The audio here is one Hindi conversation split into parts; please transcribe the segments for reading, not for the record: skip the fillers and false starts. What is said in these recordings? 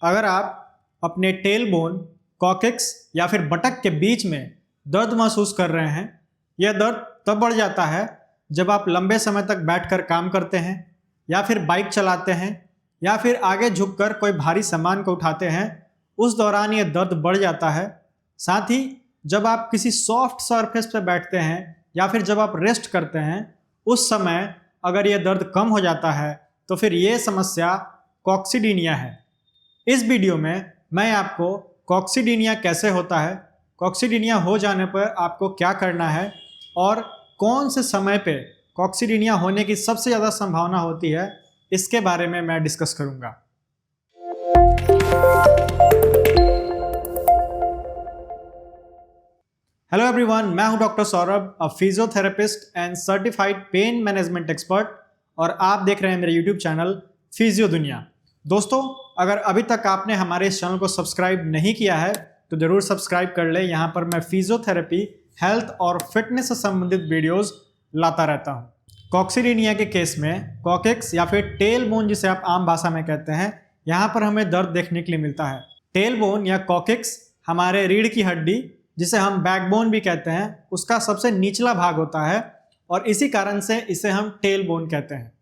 अगर आप अपने टेल बोन, कॉकेक्स या फिर बटक के बीच में दर्द महसूस कर रहे हैं, यह दर्द तब बढ़ जाता है जब आप लंबे समय तक बैठकर काम करते हैं या फिर बाइक चलाते हैं या फिर आगे झुककर कोई भारी सामान को उठाते हैं। उस दौरान यह दर्द बढ़ जाता है। साथ ही जब आप किसी सॉफ्ट सरफेस पर बैठते हैं या फिर जब आप रेस्ट करते हैं, उस समय अगर यह दर्द कम हो जाता है तो फिर यह समस्या कॉक्सीडीनिया है। इस वीडियो में मैं आपको कॉक्सीडीनिया कैसे होता है, कॉक्सीडीनिया हो जाने पर आपको क्या करना है और कौन से समय पे कॉक्सीडीनिया होने की सबसे ज़्यादा संभावना होती है, इसके बारे में मैं डिस्कस करूंगा। हेलो एवरीवन, मैं हूं doctor Saurabh, a physiotherapist and certified pain management expert, और आप देख रहे हैं मेरे यूट्यूब चैनल फिजियो दुनिया। दोस्तों, अगर अभी तक आपने हमारे इस चैनल को सब्सक्राइब नहीं किया है तो ज़रूर सब्सक्राइब कर लें। यहाँ पर मैं फिजियोथेरेपी, हेल्थ और फिटनेस से संबंधित वीडियोस लाता रहता हूँ। कॉक्सीडीनिया के केस में कॉकेक्स या फिर टेल बोन, जिसे आप आम भाषा में कहते हैं, यहाँ पर हमें दर्द देखने के लिए मिलता है। टेल बोन या कॉकेक्स हमारे रीढ़ की हड्डी, जिसे हम बैकबोन भी कहते हैं, उसका सबसे निचला भाग होता है और इसी कारण से इसे हम टेल बोन कहते हैं।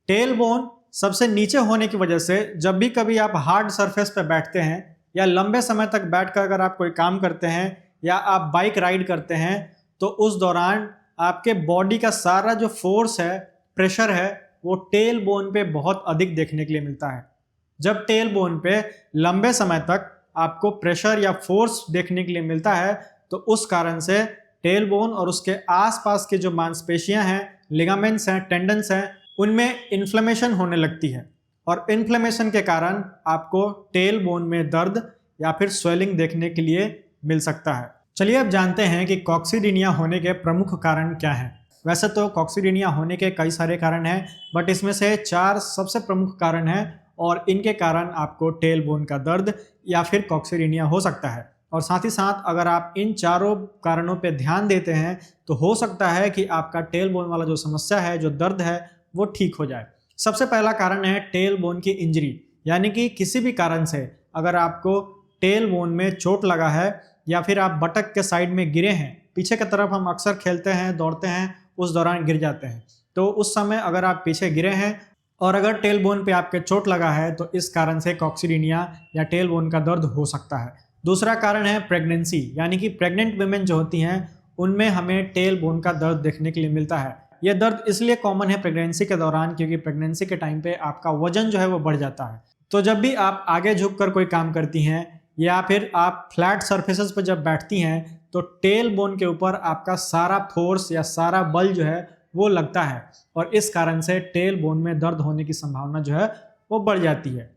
टेल बोन सबसे नीचे होने की वजह से जब भी कभी आप हार्ड सरफेस पर बैठते हैं या लंबे समय तक बैठकर अगर आप कोई काम करते हैं या आप बाइक राइड करते हैं, तो उस दौरान आपके बॉडी का सारा जो फोर्स है, प्रेशर है, वो टेल बोन पे बहुत अधिक देखने के लिए मिलता है। जब टेल बोन पे लंबे समय तक आपको प्रेशर या फोर्स देखने के लिए मिलता है तो उस कारण से टेल बोन और उसके आसपास के जो मांसपेशियां हैं, लिगामेंट्स हैं, टेंडन्स हैं, उनमें इन्फ्लेमेशन होने लगती है और इन्फ्लेमेशन के कारण आपको टेल बोन में दर्द या फिर स्वेलिंग देखने के लिए मिल सकता है। चलिए अब जानते हैं कि कॉक्सीडीनिया होने के प्रमुख कारण क्या हैं। वैसे तो कॉक्सीडीनिया होने के कई सारे कारण हैं, बट इसमें से 4 सबसे प्रमुख कारण हैं और इनके कारण आपको टेल बोन का दर्द या फिर कॉक्सीडीनिया हो सकता है। और साथ ही साथ अगर आप इन चारों कारणों पर ध्यान देते हैं तो हो सकता है कि आपका टेल बोन वाला जो समस्या है, जो दर्द है, वो ठीक हो जाए। सबसे पहला कारण है टेल बोन की इंजरी, यानी कि किसी भी कारण से अगर आपको टेल बोन में चोट लगा है या फिर आप बटक के साइड में गिरे हैं, पीछे की तरफ हम अक्सर खेलते हैं, दौड़ते हैं, उस दौरान गिर जाते हैं, तो उस समय अगर आप पीछे गिरे हैं और अगर टेल बोन पे आपके चोट लगा है तो इस कारण से कॉक्सीडीनिया या टेल बोन का दर्द हो सकता है। दूसरा कारण है प्रेगनेंसी, यानी कि प्रेग्नेंट वुमेन जो होती हैं उनमें हमें टेल बोन का दर्द देखने के लिए मिलता है। यह दर्द इसलिए कॉमन है प्रेगनेंसी के दौरान क्योंकि प्रेगनेंसी के टाइम पे आपका वजन जो है वो बढ़ जाता है। तो जब भी आप आगे झुककर कोई काम करती हैं या फिर आप फ्लैट सरफेसेस पर जब बैठती हैं तो टेल बोन के ऊपर आपका सारा फोर्स या सारा बल जो है वो लगता है और इस कारण से टेल बोन में दर्द होने की संभावना जो है वो बढ़ जाती है।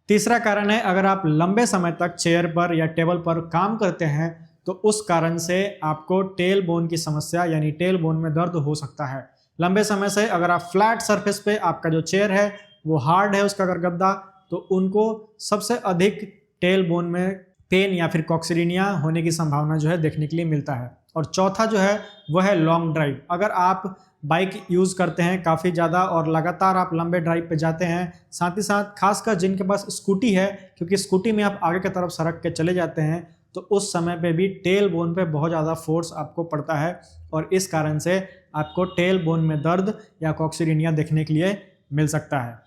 तीसरा कारण है अगर आप लंबे समय तक चेयर पर या टेबल पर काम करते हैं तो उस कारण से आपको टेल बोन की समस्या यानी टेल बोन में दर्द हो सकता है। लंबे समय से अगर आप फ्लैट सरफेस पे आपका जो चेयर है वो हार्ड है, उसका अगर गद्दा, तो उनको सबसे अधिक टेल बोन में पेन या फिर कॉक्सीडीनिया होने की संभावना जो है देखने के लिए मिलता है। और चौथा जो है वह है लॉन्ग ड्राइव। अगर आप बाइक यूज़ करते हैं काफ़ी ज़्यादा और लगातार आप लंबे ड्राइव पे जाते हैं, साथ ही साथ खासकर जिनके पास स्कूटी है, क्योंकि स्कूटी में आप आगे की तरफ सरक के चले जाते हैं, तो उस समय पे भी टेल बोन पे बहुत ज़्यादा फोर्स आपको पड़ता है और इस कारण से आपको टेल बोन में दर्द या कॉक्सीडीनिया देखने के लिए मिल सकता है।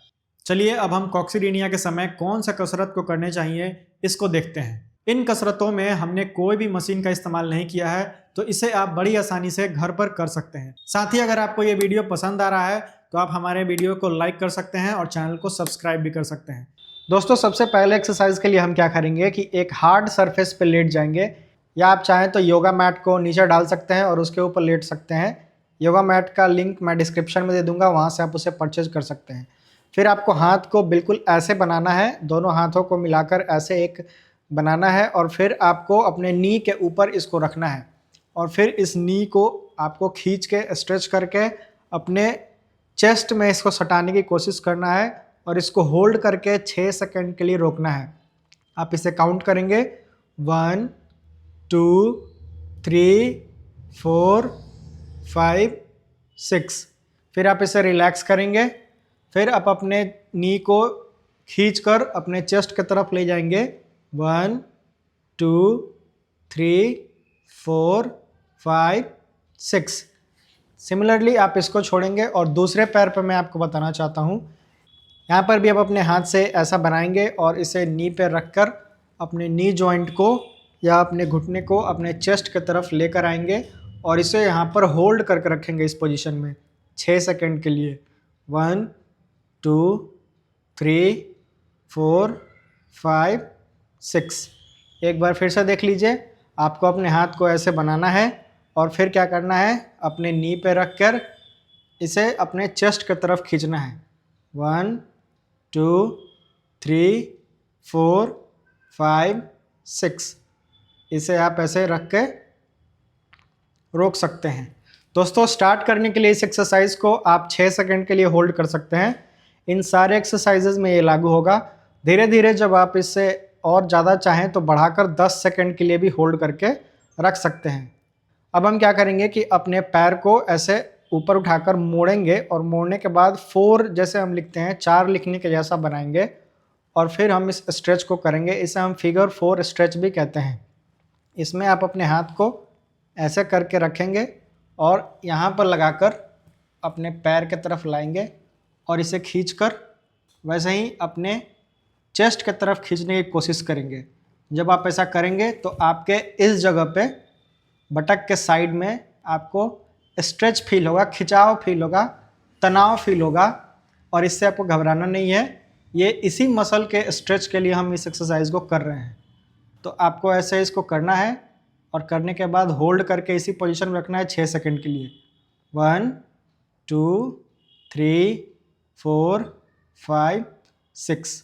चलिए अब हम कॉक्सीडीनिया के समय कौन सा कसरत को करने चाहिए इसको देखते हैं। इन कसरतों में हमने कोई भी मशीन का इस्तेमाल नहीं किया है, तो इसे आप बड़ी आसानी से घर पर कर सकते हैं। साथ ही अगर आपको ये वीडियो पसंद आ रहा है तो आप हमारे वीडियो को लाइक कर सकते हैं और चैनल को सब्सक्राइब भी कर सकते हैं। दोस्तों, सबसे पहले एक्सरसाइज के लिए हम क्या करेंगे कि एक हार्ड सरफेस पे लेट जाएंगे, या आप चाहें तो योगा मैट को नीचे डाल सकते हैं और उसके ऊपर लेट सकते हैं। योगा मैट का लिंक मैं डिस्क्रिप्शन में दे दूंगा, वहाँ से आप उसे परचेज कर सकते हैं। फिर आपको हाथ को बिल्कुल ऐसे बनाना है, दोनों हाथों को मिलाकर ऐसे एक बनाना है और फिर आपको अपने नी के ऊपर इसको रखना है और फिर इस नी को आपको खींच के स्ट्रेच करके अपने चेस्ट में इसको सटाने की कोशिश करना है और इसको होल्ड करके 6 सेकंड के लिए रोकना है। आप इसे काउंट करेंगे 1 2 3 4 5 6। फिर आप इसे रिलैक्स करेंगे। फिर आप अपने नी को खींचकर अपने चेस्ट की तरफ ले जाएंगे। 1 2 3 4 5 6। सिमिलरली आप इसको छोड़ेंगे और दूसरे पैर पर मैं आपको बताना चाहता हूँ। यहाँ पर भी आप अपने हाथ से ऐसा बनाएंगे और इसे नी पे रखकर अपने नी जॉइंट को या अपने घुटने को अपने चेस्ट की तरफ लेकर आएंगे और इसे यहाँ पर होल्ड करके रखेंगे इस पोजीशन में 6 सेकंड के लिए। 1 2 3 4 5 6। एक बार फिर से देख लीजिए। आपको अपने हाथ को ऐसे बनाना है और फिर क्या करना है, अपने नी पे रख कर इसे अपने चेस्ट की तरफ खींचना है। 1 2 3 4 5 6। इसे आप ऐसे रख के रोक सकते हैं। दोस्तों, स्टार्ट करने के लिए इस एक्सरसाइज को आप 6 सेकंड के लिए होल्ड कर सकते हैं। इन सारे एक्सरसाइजेज में ये लागू होगा। धीरे धीरे जब आप इससे और ज़्यादा चाहें तो बढ़ाकर 10 सेकंड के लिए भी होल्ड करके रख सकते हैं। अब हम क्या करेंगे कि अपने पैर को ऐसे ऊपर उठाकर मोड़ेंगे और मोड़ने के बाद 4 जैसे हम लिखते हैं 4 लिखने के जैसा बनाएंगे और फिर हम इस स्ट्रेच को करेंगे। इसे हम फिगर 4 स्ट्रेच भी कहते हैं। इसमें आप अपने हाथ को ऐसे करके रखेंगे और यहाँ पर लगाकर अपने पैर की तरफ लाएंगे और इसे खींचकर वैसे ही अपने चेस्ट की तरफ खींचने की कोशिश करेंगे। जब आप ऐसा करेंगे तो आपके इस जगह पे बटक के साइड में आपको स्ट्रेच फील होगा, खिंचाव फील होगा, तनाव फील होगा और इससे आपको घबराना नहीं है। ये इसी मसल के स्ट्रेच के लिए हम इस एक्सरसाइज को कर रहे हैं। तो आपको ऐसे इसको करना है और करने के बाद होल्ड करके इसी पोजीशन में रखना है 6 सेकंड के लिए। 1 2 3 4 5 6।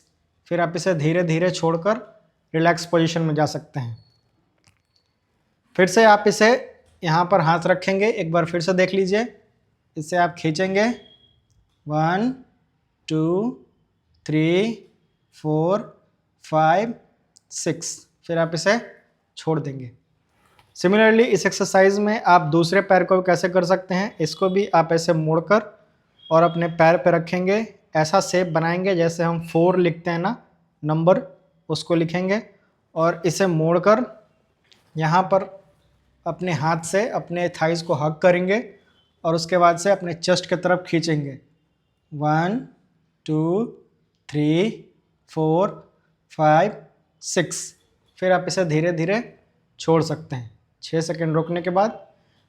फिर आप इसे धीरे धीरे छोड़कर रिलैक्स पोजीशन में जा सकते हैं। फिर से आप इसे यहाँ पर हाथ रखेंगे। एक बार फिर से देख लीजिए। इसे आप खींचेंगे 1 2 3 4 5 6। फिर आप इसे छोड़ देंगे। सिमिलरली इस एक्सरसाइज में आप दूसरे पैर को कैसे कर सकते हैं, इसको भी आप ऐसे मोड़कर और अपने पैर पर रखेंगे। ऐसा शेप बनाएंगे जैसे हम 4 लिखते हैं ना, नंबर, उसको लिखेंगे और इसे मोड़कर यहाँ पर अपने हाथ से अपने थाइस को हग करेंगे और उसके बाद से अपने चेस्ट की तरफ खींचेंगे। 1 2 3 4 5 6। फिर आप इसे धीरे धीरे छोड़ सकते हैं। 6 सेकंड रोकने के बाद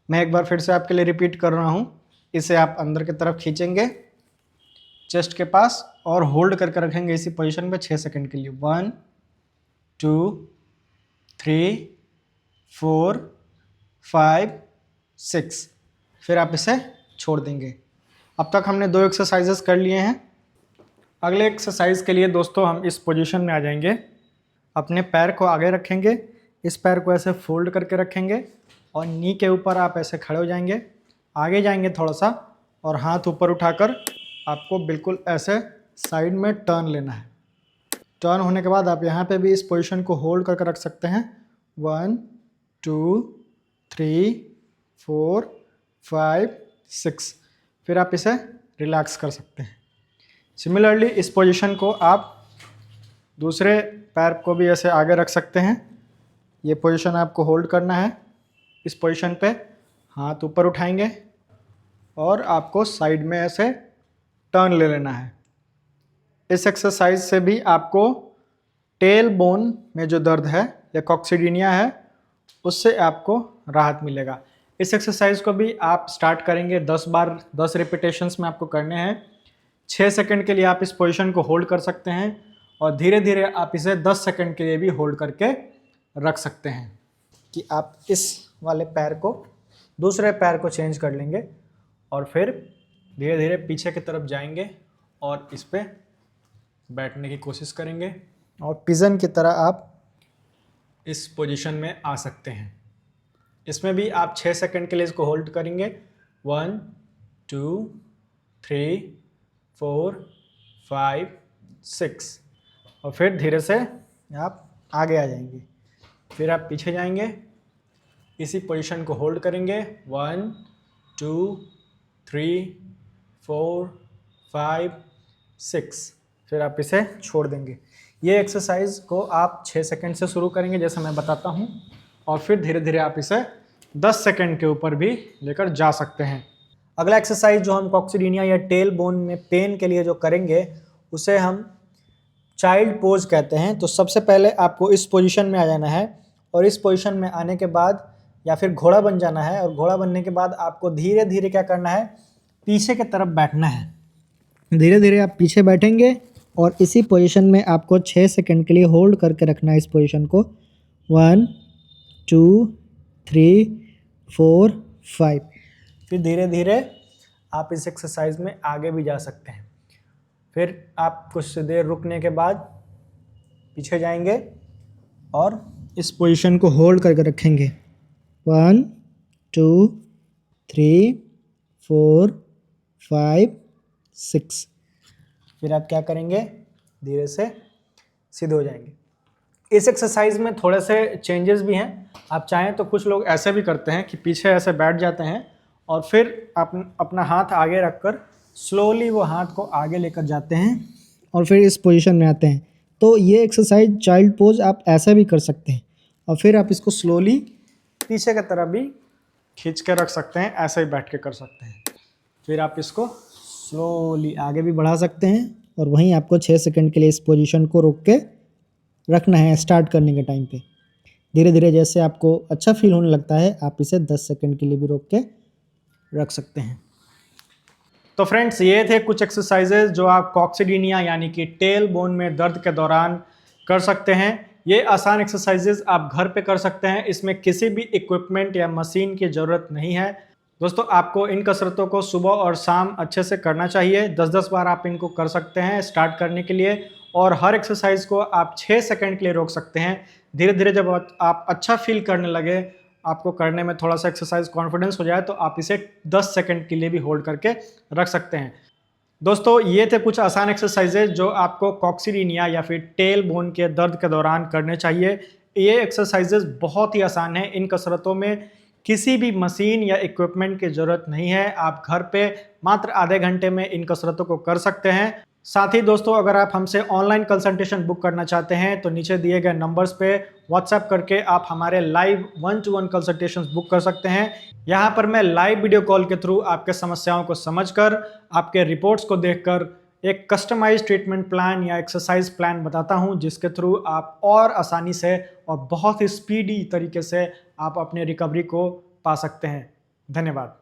मैं एक बार फिर से आपके लिए रिपीट कर रहा हूँ। इसे आप अंदर की तरफ खींचेंगे चेस्ट के पास और होल्ड करके रखेंगे इसी पोजीशन में 6 सेकंड के लिए। 1 2 3 4 5 6। फिर आप इसे छोड़ देंगे। अब तक हमने 2 एक्सरसाइजेस कर लिए हैं। अगले एक्सरसाइज के लिए दोस्तों हम इस पोजीशन में आ जाएंगे। अपने पैर को आगे रखेंगे, इस पैर को ऐसे फोल्ड करके रखेंगे और नी के ऊपर आप ऐसे खड़े हो जाएंगे। आगे जाएंगे थोड़ा सा और हाथ ऊपर उठाकर आपको बिल्कुल ऐसे साइड में टर्न लेना है। टर्न होने के बाद आप यहाँ पे भी इस पोजीशन को होल्ड करके रख सकते हैं। 1 2 3 4 5 6। फिर आप इसे रिलैक्स कर सकते हैं। सिमिलरली इस पोजीशन को आप दूसरे पैर को भी ऐसे आगे रख सकते हैं। ये पोजीशन आपको होल्ड करना है। इस पोजीशन पे हाथ ऊपर उठाएंगे और आपको साइड में ऐसे टर्न ले लेना है। इस एक्सरसाइज से भी आपको टेल बोन में जो दर्द है या कॉक्सिडिनिया है उससे आपको राहत मिलेगा। इस एक्सरसाइज को भी आप स्टार्ट करेंगे 10 बार 10 रिपीटेशंस में आपको करने हैं। 6 सेकंड के लिए आप इस पोजीशन को होल्ड कर सकते हैं और धीरे धीरे आप इसे 10 सेकंड के लिए भी होल्ड करके रख सकते हैं कि आप इस वाले पैर को दूसरे पैर को चेंज कर लेंगे और फिर धीरे धीरे पीछे की तरफ जाएंगे और इस पे बैठने की कोशिश करेंगे और पिजन की तरह आप इस पोजीशन में आ सकते हैं। इसमें भी आप 6 सेकंड के लिए इसको होल्ड करेंगे। 1 2 3 4 5 6 और फिर धीरे से आप आगे आ जाएंगे। फिर आप पीछे जाएंगे, इसी पोजीशन को होल्ड करेंगे। 1 2 3 4 5 6। फिर आप इसे छोड़ देंगे। ये एक्सरसाइज को आप 6 सेकंड से शुरू करेंगे जैसे मैं बताता हूँ, और फिर धीरे धीरे आप इसे 10 सेकंड के ऊपर भी लेकर जा सकते हैं। अगला एक्सरसाइज जो हम कॉक्सीडिनिया या टेल बोन में पेन के लिए जो करेंगे उसे हम चाइल्ड पोज कहते हैं। तो सबसे पहले आपको इस पोजीशन में आ जाना है, और इस पोजीशन में आने के बाद या फिर घोड़ा बन जाना है, और घोड़ा बनने के बाद आपको धीरे धीरे क्या करना है, पीछे की तरफ बैठना है। धीरे धीरे आप पीछे बैठेंगे और इसी पोजीशन में आपको 6 सेकंड के लिए होल्ड करके रखना है इस पोजीशन को। 1 2 3 4 5। फिर धीरे धीरे आप इस एक्सरसाइज में आगे भी जा सकते हैं। फिर आप कुछ देर रुकने के बाद पीछे जाएंगे और इस पोजीशन को होल्ड करके रखेंगे। 1 2 3 4 5 6। फिर आप क्या करेंगे, धीरे से सीधे हो जाएंगे। इस एक्सरसाइज में थोड़े से चेंजेस भी हैं। आप चाहें तो कुछ लोग ऐसे भी करते हैं कि पीछे ऐसे बैठ जाते हैं और फिर अपना हाथ आगे रखकर स्लोली वो हाथ को आगे लेकर जाते हैं और फिर इस पोजीशन में आते हैं। तो ये एक्सरसाइज चाइल्ड पोज आप ऐसा भी कर सकते हैं, और फिर आप इसको स्लोली पीछे की तरफ भी खींच के रख सकते हैं, ऐसे ही बैठ के कर सकते हैं। फिर आप इसको स्लोली आगे भी बढ़ा सकते हैं, और वहीं आपको 6 सेकंड के लिए इस पोजीशन को रोक के रखना है। स्टार्ट करने के टाइम पे धीरे धीरे जैसे आपको अच्छा फील होने लगता है आप इसे 10 सेकंड के लिए भी रोक के रख सकते हैं। तो फ्रेंड्स, ये थे कुछ एक्सरसाइजेज जो आप कॉक्सीडिनिया यानी कि टेल बोन में दर्द के दौरान कर सकते हैं। ये आसान एक्सरसाइजेज आप घर पे कर सकते हैं, इसमें किसी भी इक्विपमेंट या मशीन की ज़रूरत नहीं है। दोस्तों, आपको इन कसरतों को सुबह और शाम अच्छे से करना चाहिए। 10-10 बार आप इनको कर सकते हैं स्टार्ट करने के लिए, और हर एक्सरसाइज को आप 6 सेकंड के लिए रोक सकते हैं। धीरे धीरे जब आप अच्छा फील करने लगे, आपको करने में थोड़ा सा एक्सरसाइज कॉन्फिडेंस हो जाए, तो आप इसे 10 सेकंड के लिए भी होल्ड करके रख सकते हैं। दोस्तों, ये थे कुछ आसान एक्सरसाइजेज जो आपको कॉक्सीडिनिया या फिर टेल बोन के दर्द के दौरान करने चाहिए। ये एक्सरसाइजेज बहुत ही आसान है। इन कसरतों में किसी भी मशीन या इक्विपमेंट की ज़रूरत नहीं है। आप घर पे मात्र आधे घंटे में इन कसरतों को कर सकते हैं। साथ ही दोस्तों, अगर आप हमसे ऑनलाइन कंसल्टेशन बुक करना चाहते हैं तो नीचे दिए गए नंबर्स पे व्हाट्सएप करके आप हमारे लाइव 1-to-1 कंसल्टेशंस बुक कर सकते हैं। यहाँ पर मैं लाइव वीडियो कॉल के थ्रू आपके समस्याओं को समझकर, आपके रिपोर्ट्स को देखकर एक कस्टमाइज ट्रीटमेंट प्लान या एक्सरसाइज प्लान बताता हूँ, जिसके थ्रू आप और आसानी से और बहुत ही स्पीडी तरीके से आप अपने रिकवरी को पा सकते हैं। धन्यवाद।